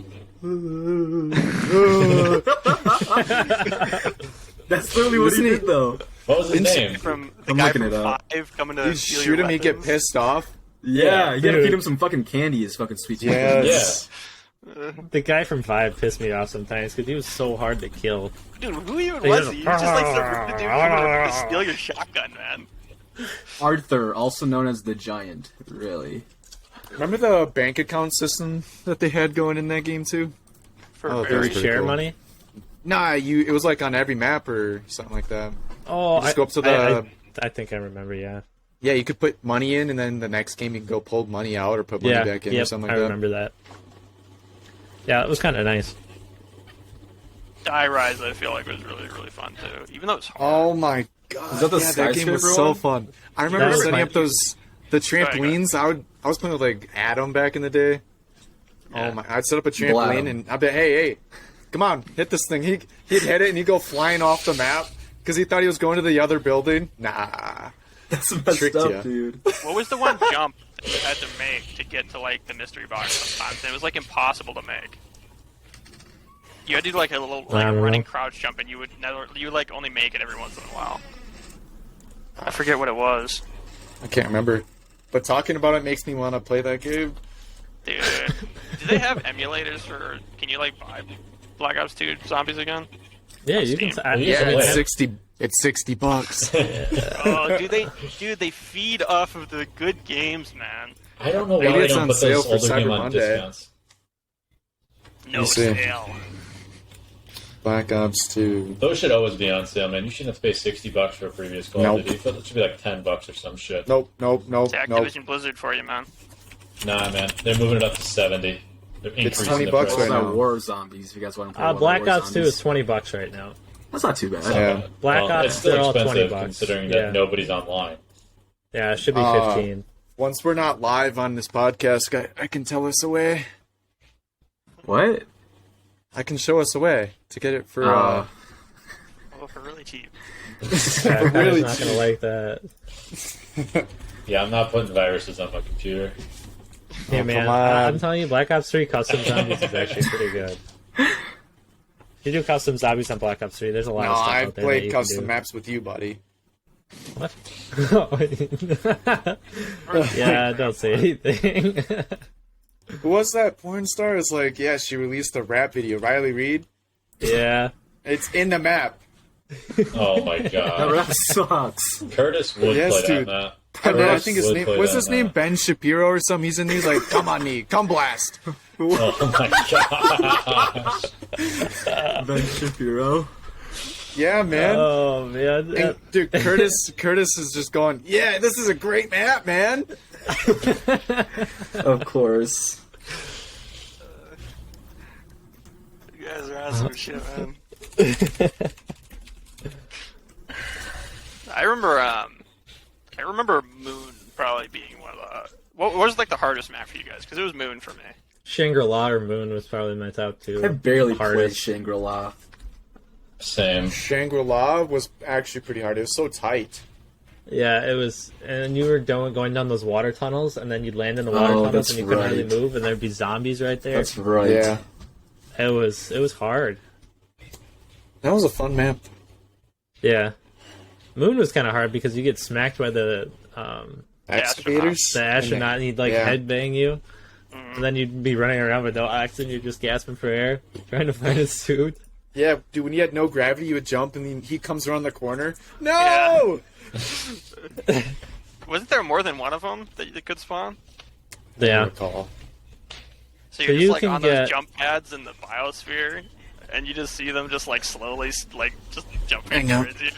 That's literally what he Isn't he- did, though. What was his Didn't name? From the I'm guy looking from it up. 5 coming to You steal shoot your him, he get weapons. pissed off. Yeah, you gotta dude. feed him some fucking candy. His fucking sweet. Yes. The guy from 5 pissed me off sometimes because he was so hard to kill. Dude, who even He was doesn't- he? He was just like some dude coming to steal your shotgun, man. Arthur, also known as the Giant. Really. Remember the bank account system that they had going in that game too? For Oh, Did Barry. we pretty share cool. money? Nah, it was like on every map or something like that. Oh, Just go up to the- I think I remember. Yeah, Yeah, you could put money in, and then the next game you can go pull money out or put money yeah, back in or yep, something I like that. remember that. Yeah, it was kind of nice. Die Rise, I feel like was really, really fun too. Even though it's hard. Oh my god! Is that the that game was skyscraper so one? fun. I remember That was setting my- up the trampolines. I was playing with like Adam back in the day. Yeah. Oh my! I'd set up a Adam. trampoline and I'd be, hey, come on, hit this thing. He'd hit it and he'd go flying off the map because he thought he was going to the other building. Nah. That's messed Tricked up, ya. dude. What was the one jump that you had to make to get to like the mystery box sometimes? It was like impossible to make. You had to do like a little I don't running know. crouch jump, and you would like only make it every once in a while. I forget what it was. I can't remember. But talking about it makes me want to play that game. Dude, do they have emulators for? Can you like buy Black Ops 2 Zombies again? Yeah, you can. Steam. Yeah, Yeah. it's $60. Oh, dude, they feed off of the good games, man. I don't know why Maybe they it's don't on put sale those for older game Cyber on Monday. discounts. No me see. sale. Black Ops 2. Those should always be on sale, man. You shouldn't have to pay $60 for a previous Call Nope. of Duty. It should be like $10 or some shit. Nope. It's Activision Blizzard for you, man. Nah, man. They're moving it up to 70. They're It's increasing $20 the price. right What's now. that War Zombies? If you guys want to play Black War Ops 2 Zombies. is $20 right now. That's not too bad. Yeah. Black Ops, it's still they're all expensive $20 considering yeah. that nobody's online. Yeah, it should be Uh, 15. Once we're not live on this podcast, I can tell us a way. What? I can show us a way to get it for. Oh, for really cheap. Yeah, I'm really not gonna like that. Yeah, I'm not putting viruses on my computer. Hey Oh, man, come on. I'm telling you, Black Ops 3 Custom Zombies is actually pretty good. You do custom zombies on Black Ops 3. There's a lot No, of stuff I've out there that played you custom can do. maps with you, buddy. What? Yeah, don't say anything. Who was that porn star? It's like, yeah, she released a rap video. Riley Reid. Yeah. It's in the map. Oh my That god. rap sucks. Curtis would Yes, play dude. that map. And then I Curtis think his would name play was that his name map. Ben Shapiro or something. He's in these like, come on me, come blast. Oh my gosh. Ben Shapiro. Yeah, man. Oh man. And, dude, Curtis is just going, yeah, this is a great map, man. Of course. You guys are on some shit, man. I remember Moon probably being one of the. What was like the hardest map for you guys? Because it was Moon for me. Shangri-La or Moon was probably my top two. I barely played Hardest. Shangri-La. Same. Shangri-La was actually pretty hard. It was so tight. Yeah, it was, and you were going down those water tunnels, and then you'd land in the water Oh, tunnels, that's and you couldn't really right. move, and there'd be zombies right there. That's right. Yeah. It was hard. That was a fun map. Yeah, Moon was kind of hard because you get smacked by the Excavators. astronaut, and he'd like Yeah. headbang you, and then you'd be running around with no oxygen, you're just gasping for air, trying to find a suit. Yeah, dude, when you had no gravity, you would jump, and then he comes around the corner. No! Wasn't there more than one of them that could spawn? I Yeah, recall. So you're So just you like can on get- those jump pads in the biosphere, and you just see them just like slowly, like just jumping Hang on. towards you.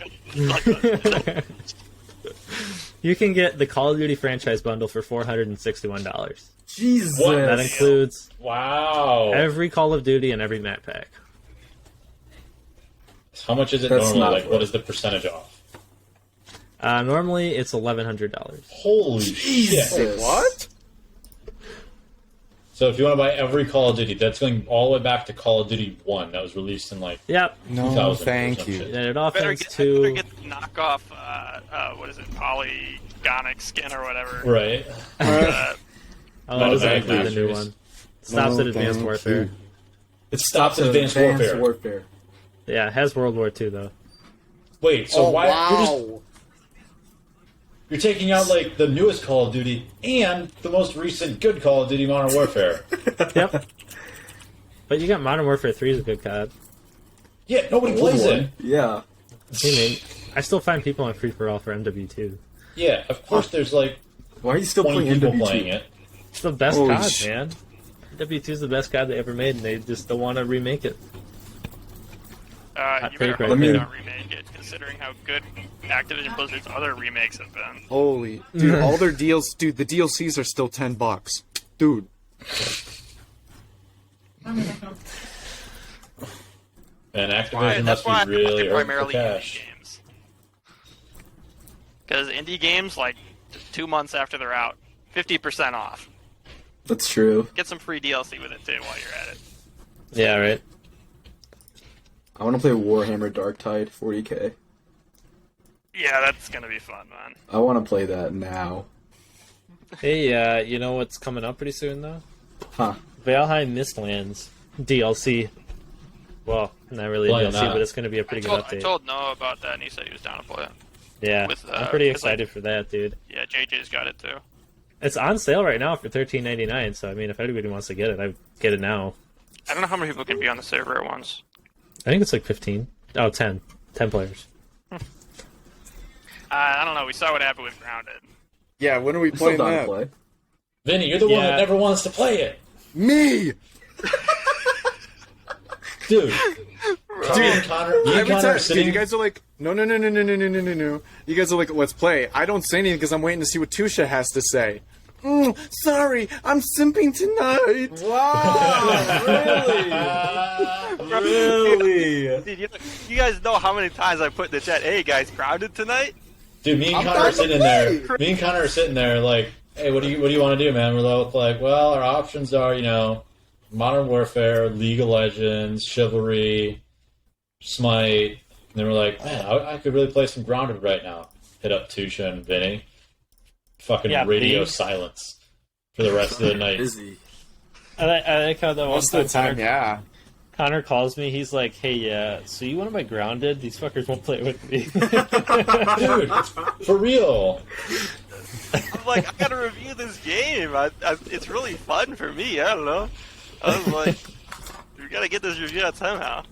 you can get the Call of Duty franchise bundle for $461. Jesus. What? That includes Wow. every Call of Duty and every map pack. How much is it That's normally? not Like, what right. is the percentage off? Normally, it's $1,100. Holy shit. Jesus. What? So if you want to buy every Call of Duty, that's going all the way back to Call of Duty 1 that was released in like Yep, 2000 No, or thank some you. shit. and it better offers get, to. better get the knockoff. What is it? Polygonic skin or whatever. Right. Oh, No, that thank might be the you. new one. Stops No, at Advanced thank Warfare. you. It stops at Advanced Warfare. Yeah, it has World War II though. Wait, so Oh, why wow. you're taking out like the newest Call of Duty and the most recent good Call of Duty Modern Warfare? Yep. But you got Modern Warfare 3 is a good COD. Yeah, nobody plays it. Yeah. Hey, mate, I still find people on Free For All for MW2. Yeah, of course there's like Why are you still 20 playing people MW2? playing it. It's the best Holy COD, sh- man. MW2 is the best COD they ever made, and they just don't want to remake it. You better take right hope they there. don't remake it, considering how good Activision Blizzard's other remakes have been. Holy. Dude, all their deals. Dude, the DLCs are still $10. Dude. And Activision That's must why be really I earning for primarily cash. indie games. Because indie games, like 2 months after they're out, 50% off. That's true. Get some free DLC with it too while you're at it. Yeah, right. I want to play Warhammer Darktide 40k. Yeah, that's gonna be fun, man. I want to play that now. Hey, you know what's coming up pretty soon though? Huh. Valheim Mistlands DLC. Well, not really a Why DLC, not? but it's going to be a pretty good I update. told Noah about that, and he said he was down to play it. Yeah, with, I'm pretty 'cause, like- excited for that, dude. Yeah, JJ's got it too. It's on sale right now for $13.99. So I mean, if anybody wants to get it, I get it now. I don't know how many people can be on the server at once. I think it's like 15. Oh, 10. 10 players. I don't know. We saw what happened with Grounded. Yeah, when are we I'm still playing down to that? play. Vinny, you're the one Yeah. that never wants to play it. Me! Dude. Me and Connor are Every time, dude, sitting... you guys are like, no. You guys are like, let's play. I don't say anything because I'm waiting to see what Tusha has to say. Sorry, I'm simping tonight. Really? Dude, you guys know how many times I put in the chat, hey guys, Grounded tonight? Dude, me and I'm Connor are down to sitting play. there. Me and Connor are sitting there like, hey, what do you want to do, man? We're both like, well, our options are, Modern Warfare, League of Legends, Chivalry, Smite. And then we're like, man, I could really play some Grounded right now. Hit up Tusha and Vinny. Fucking Yeah, radio me. silence for the rest of the night. Busy. I like how the one Most of the time, yeah. Connor calls me. He's like, "Hey, so you want to buy Grounded? These fuckers won't play with me." Dude, for real. I'm like, I gotta review this game. It's really fun for me. I don't know. I was like, we gotta get this review out somehow.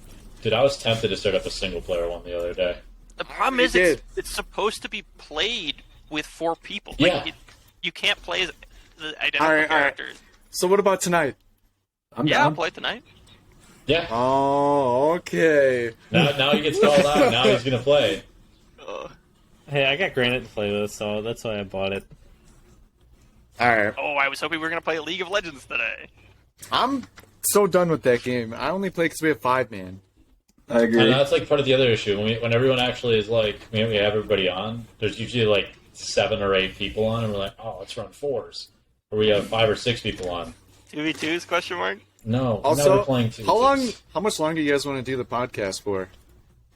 Dude, I was tempted to start up a single player one the other day. The problem is it's supposed to be played with 4 people. Like, Yeah. you can't play as the identical All right. characters. So what about tonight? I'm Yeah, I'll down. play tonight. Yeah. Oh, okay. Now he gets called out. Now he's gonna play. Hey, I got Granite to play with, so that's why I bought it. All right. Oh, I was hoping we were gonna play League of Legends today. I'm so done with that game. I only play because we have 5-man. I agree. And that's like part of the other issue. When everyone actually is like, we have everybody on, there's usually like 7 or 8 people on, and we're like, oh, let's run 4s. Or we have 5 or 6 people on. 2v2s, question mark? No, we're Also, never playing 2. how much longer do you guys want to do the podcast for?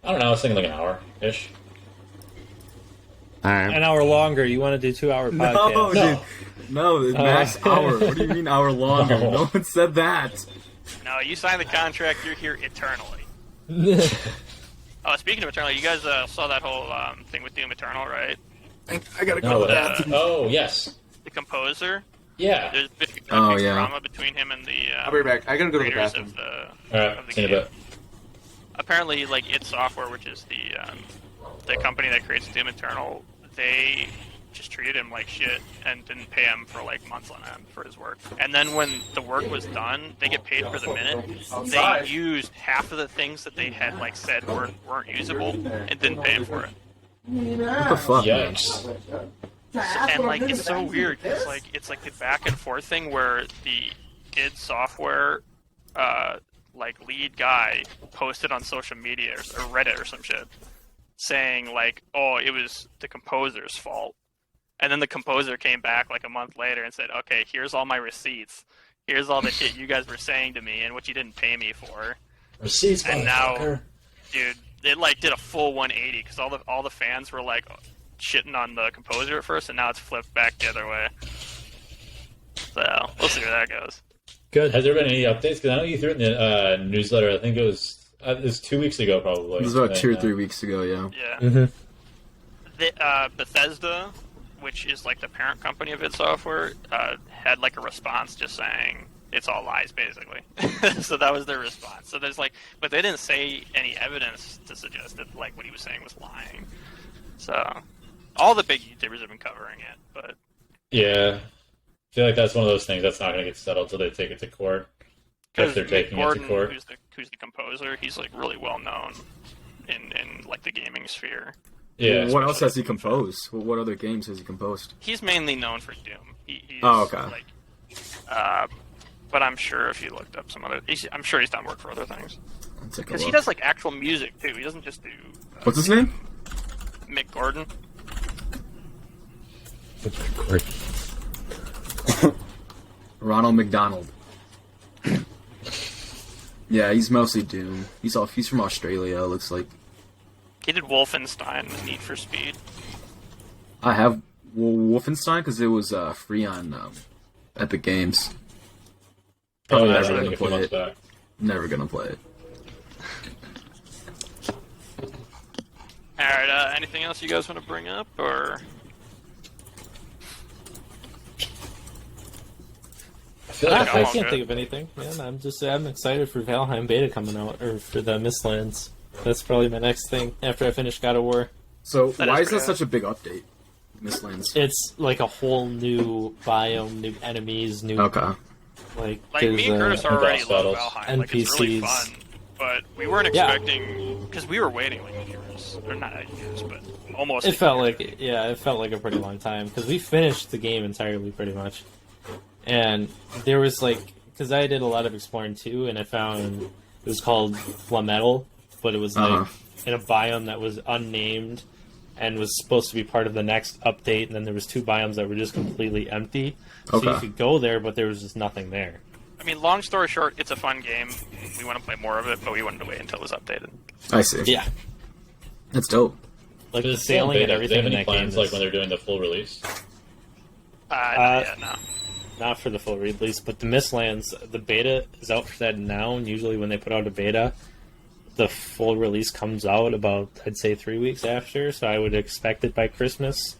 I don't know, I was thinking like an hour-ish. All right. An hour longer. You want to do 2-hour podcast? No, dude. No, the max hour. What do you mean hour longer? No. No one said that. No, you signed the contract, you're here eternally. Oh, speaking of Eternal, you guys saw that whole thing with Doom Eternal, right? I gotta No, go. what happened? Oh, yes. The composer. Yeah. There's been Oh, a big yeah. drama between him and the I'll be right back. I gotta go to the creators bathroom. of the Alright, of the see you in game. a bit. Apparently, like id Software, which is the company that creates Doom Eternal, they just treated him like shit and didn't pay him for like months on end for his work. And then when the work was done, they get paid for the minute. They used half of the things that they had like said weren't usable and didn't pay him for it. What the fuck, man? Yikes. And like it's so weird. It's like the back and forth thing where the id Software like lead guy posted on social media or Reddit or some shit saying like, oh, it was the composer's fault. And then the composer came back like a month later and said, okay, here's all my receipts. Here's all the shit you guys were saying to me and what you didn't pay me for. Receipts, And now, motherfucker. dude, it like did a full 180 because all the fans were like shitting on the composer at first, and now it's flipped back the other way. So we'll see where that goes. Good. Has there been any updates? Because I know you threw it in the newsletter. I think it was 2 weeks ago, probably. It was about 2 or And, 3 weeks ago, yeah. Yeah. Mm-hmm. Bethesda, which is like the parent company of id Software, had like a response just saying it's all lies, basically. So that was their response. So there's like, but they didn't say any evidence to suggest that like what he was saying was lying. So all the big YouTubers have been covering it, but Yeah. I feel like that's one of those things that's not going to get settled until they take it to court. If they're taking it to court. who's the composer, he's like really well known in like the gaming sphere. Yeah. What else has he composed? What other games has he composed? He's mainly known for Doom. He's, Oh, okay. Like, but I'm sure if you looked up some other, I'm sure he's done work for other things. Let's take a Because he look. does like actual music too. He doesn't just do What's his name? Mick Gordon. Great. Ronald McDonald. Yeah, he's mostly Doom. He's from Australia, looks like. He did Wolfenstein and Need for Speed. I have Wolfenstein because it was free on Epic Games. Oh, yeah, never I gonna think a few play months it. back. Never gonna play it. Alright, anything else you guys want to bring up, or... I feel like I all can't good. think of anything, man. I'm excited for Valheim Beta coming out, or for the Mistlands. That's probably my next thing after I finish God of War. So That why is is that great. such a big update? Mistlands. It's like a whole new biome, new enemies, new Okay. like. Like, me and there's, Curtis already boss love battles. Valheim. Like, it's really NPCs. fun. But we weren't Yeah. expecting... Because we were waiting, like, years. Or not years, but almost It a felt year. like it felt like a pretty long time because we finished the game entirely pretty much, and there was like because I did a lot of exploring too, and I found it was called Flametal, but it was like in a biome that was unnamed and was supposed to be part of the next update, and then there was 2 biomes that were just completely empty, so you Okay. could go there, but there was just nothing there. I mean, long story short, it's a fun game. We want to play more of it, but we wanted to wait until it was updated. I see. Yeah, That's dope. like the It's still sailing and beta. Do they everything have in any that game. plans, like is- when they're doing the full release? Not yet, no. Not for the full release, but the Mistlands, the beta is out for that now, and usually when they put out a beta, the full release comes out about, I'd say, 3 weeks after, so I would expect it by Christmas.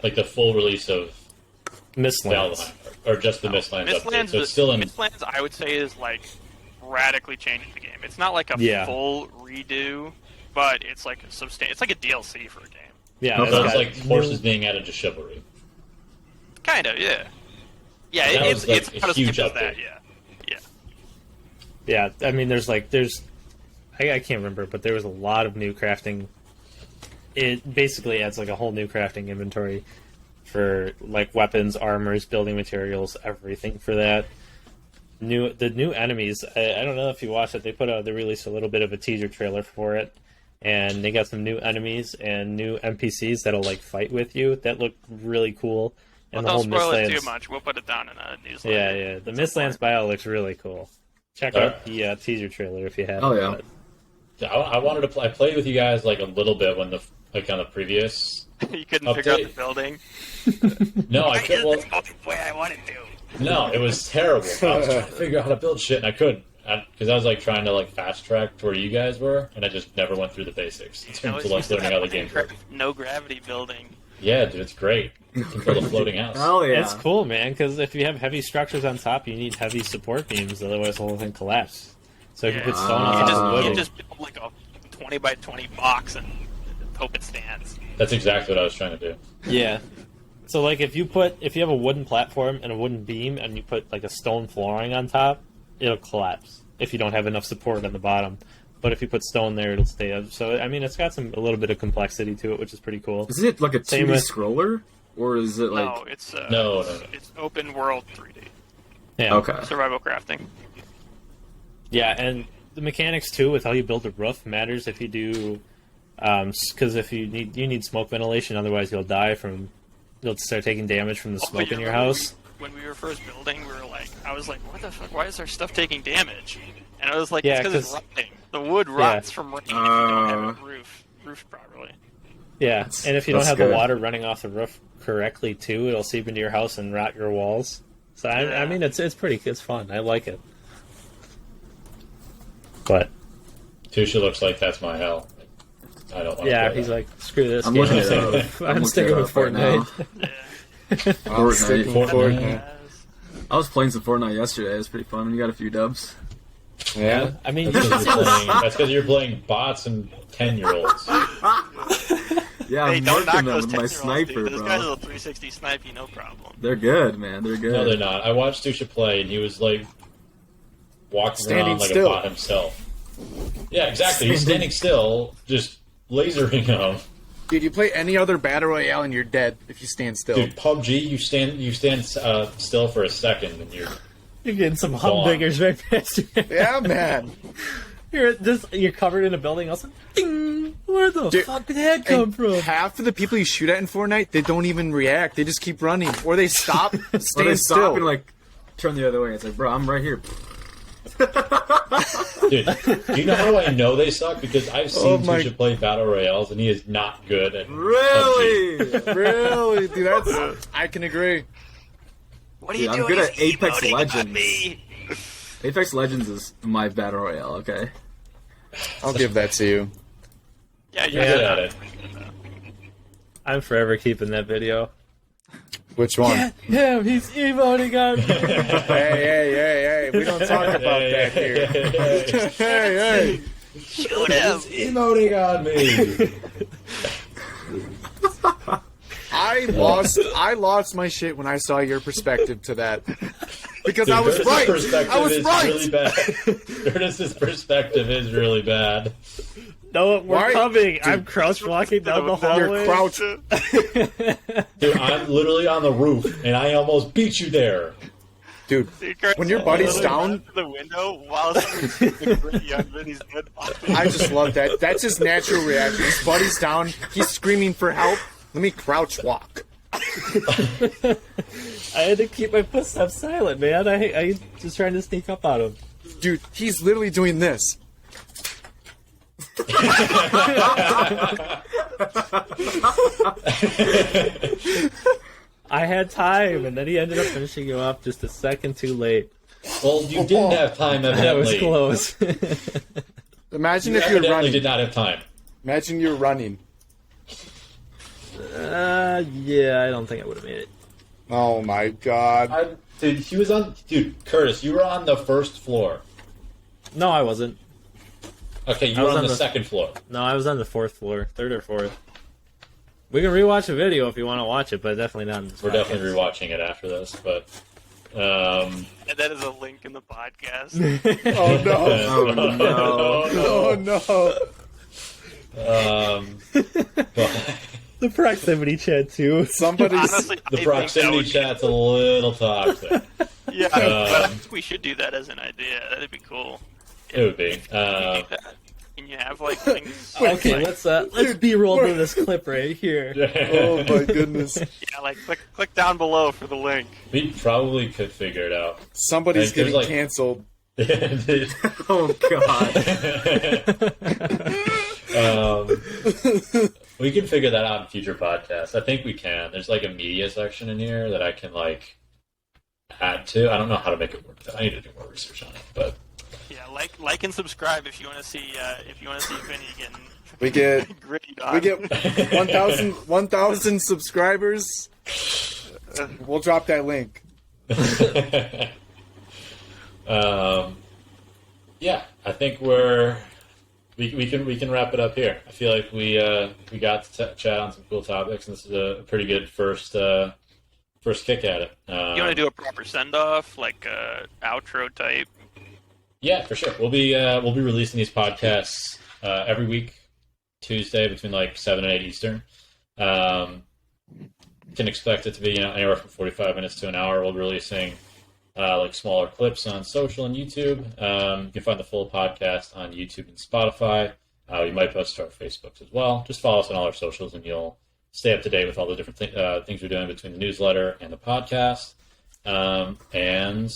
Like the full release of Mistlands. Valheim, or just the Mistlands update? Mistlands, So it's still in. Mistlands, I would say, is like radically changing the game. It's not like a Yeah. full redo, but it's like it's like a DLC for a game. Yeah, Okay. So it's it's got like horses being added to chivalry. Kind of, yeah. Yeah, That it's was, like, it's a not as huge deep as update. that. Yeah. Yeah, I mean, there's I can't remember, but there was a lot of new crafting. It basically adds like a whole new crafting inventory for like weapons, armors, building materials, everything for that. The new enemies. I don't know if you watched it. They released a little bit of a teaser trailer for it, and they got some new enemies and new NPCs that'll like fight with you. That look really cool. Well, And the don't whole spoil it Mistlands. too much. We'll put it down in a newsletter. Yeah. The Mistlands bio looks really cool. Check Alright. out the teaser trailer if you haven't. Oh, yeah. but- I wanted to play. I played with you guys like a little bit when like on the previous. You couldn't figure out the Update. building. No, I could. Well, the way I wanted to. no, it was terrible. I was trying to figure out how to build shit, and I couldn't because I was like trying to like fast track to where you guys were, and I just never went through the basics in terms of like learning how the game worked. No gravity building. Yeah, dude, it's great. You can build a floating house. Hell yeah. It's cool, man, because if you have heavy structures on top, you need heavy support beams, otherwise the whole thing collapses. So if you Yeah. put stone on You top just, of wood, you just build like a 20 by 20 box and hope it stands. That's exactly what I was trying to do. yeah. So like if you have a wooden platform and a wooden beam and you put like a stone flooring on top, it'll collapse if you don't have enough support on the bottom. But if you put stone there, it'll stay up. So I mean, it's got a little bit of complexity to it, which is pretty cool. Is it like a 2D Same with- scroller? Or is it like... No, it's No. it's open world 3D Yeah. Okay. survival crafting. Yeah, and the mechanics too with how you build a roof matters if you do, because if you need smoke ventilation, otherwise you'll start taking damage from the Oh, smoke yeah, in your remember house. When we were first building, I was like, what the fuck? Why is our stuff taking damage? And I was like, Yeah, it's because it's 'cause- rotting. The wood rots from rain if you don't have it roofed properly. Yeah, and if you don't that's have the good. water running off the roof correctly too, it'll seep into your house and rot your walls. So I Yeah. mean, it's fun. I like it. But Tusha looks like that's my hell. I don't want yeah, to he's like, screw this. I'm game. looking I'm it sticking up. with, I'm I'm looking sticking it with up right now. Fortnite. Yeah. I'm sticking with Fortnite. Fortnite. I was playing some Fortnite yesterday. It was pretty fun. We got a few dubs. Yeah. I mean, That's because you're playing bots and 10-year-olds. Yeah, Hey, I'm don't knock working them those with my 10-year-olds, sniper, dude. Those guys bro. will 360 snipe you, no problem. They're good, man. They're good. No, they're not. I watched Tusha play, and he was like walking Standing around like still. a bot himself. Yeah, exactly. He's standing still, just lasering them. Dude, you play any other battle royale and you're dead if you stand still. Dude, PUBG, you stand still for a second, and you're getting some Gone. humdiggers right past you. Yeah, man. You're covered in a building. Also, ding, Where the Dude, fuck did that come And from? half of the people you shoot at in Fortnite, they don't even react. They just keep running, or they stop, Or they stand stop still. and like turn the other way. It's like, bro, I'm right here. Dude, do you know how I know they suck? Because I've Oh seen my- Tusha play Battle Royales, and he is not good at PUBG. Really? Really, dude, that's I can agree. What are Dude, you I'm doing? good at He's Apex emoting on Legends. me. Apex Legends is my battle royale. Okay. I'll give that to you. Yeah, You're you're good at it. I'm forever keeping that video. Which one? Yeah, he's emoting on me. Hey, we don't talk about that here. Hey. Shoot him. Emoting on me. I lost my shit when I saw your perspective to that. Because I was Curtis's right. perspective I was is right. Really bad. Curtis's perspective is really bad. No, we're Why? coming. I'm crouch walking down the hallway. You're crouched. Dude, I'm literally on the roof, and I almost beat you there. Dude, when your buddy's down, the window while the gritty young Vinny's dead body. I just love that. That's his natural reaction. His buddy's down. He's screaming for help. Let me crouch walk. I had to keep my footsteps silent, man. I just trying to sneak up on him. Dude, he's literally doing this. I had time, and then he ended up finishing you off just a second too late. Well, you didn't have time, That was evidently. close. Imagine You if you're evidently running. did not have time. Imagine you're running. Yeah, I don't think I would have made it. Oh my god. Dude, he was on. Dude, Curtis, you were on the first floor. No, I wasn't. Okay, you I were was on on the the- second floor. No, I was on the fourth floor, third or fourth. We can rewatch a video if you want to watch it, but definitely not. In this We're podcast. definitely rewatching it after this, but. And that is a link in the podcast. Oh no. Oh no. Oh no. But The proximity chat too. Somebody's. Honestly, the proximity chat's a little toxic. Yeah, but I think we should do that as an idea. That'd be cool. It would be. Can you have like things? Okay, like, let's B-roll to this clip right here. Oh my goodness. yeah, like click down below for the link. We probably could figure it out. Somebody's There's, getting like- canceled. Oh god. We can figure that out in future podcasts. I think we can. There's like a media section in here that I can like add to. I don't know how to make it work though. I need to do more research on it. But Yeah, like and subscribe if you want to see Vinny getting We get grittied on. we get 1,000 subscribers. We'll drop that link. yeah, I think we can wrap it up here. I feel like we got to chat on some cool topics, and this is a pretty good first kick at it. You want to do a proper send off, like outro type? Yeah, for sure. We'll be releasing these podcasts every week, Tuesday between like 7 and 8 Eastern. You can expect it to be anywhere from 45 minutes to an hour. We'll be releasing like smaller clips on social and YouTube. You can find the full podcast on YouTube and Spotify. We might post to our Facebooks as well. Just follow us on all our socials, and you'll stay up to date with all the different things we're doing between the newsletter and the podcast. And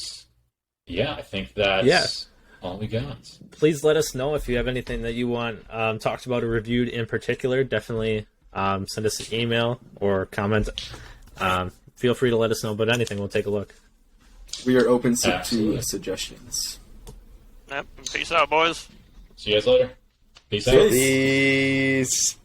yeah, I think that's all we got. Please let us know if you have anything that you want talked about or reviewed in particular. Definitely send us an email or comment. Feel free to let us know about anything. We'll take a look. We are open to Absolutely. suggestions. Yep. Peace out, boys. See you guys later. Peace out. Peace. Peace.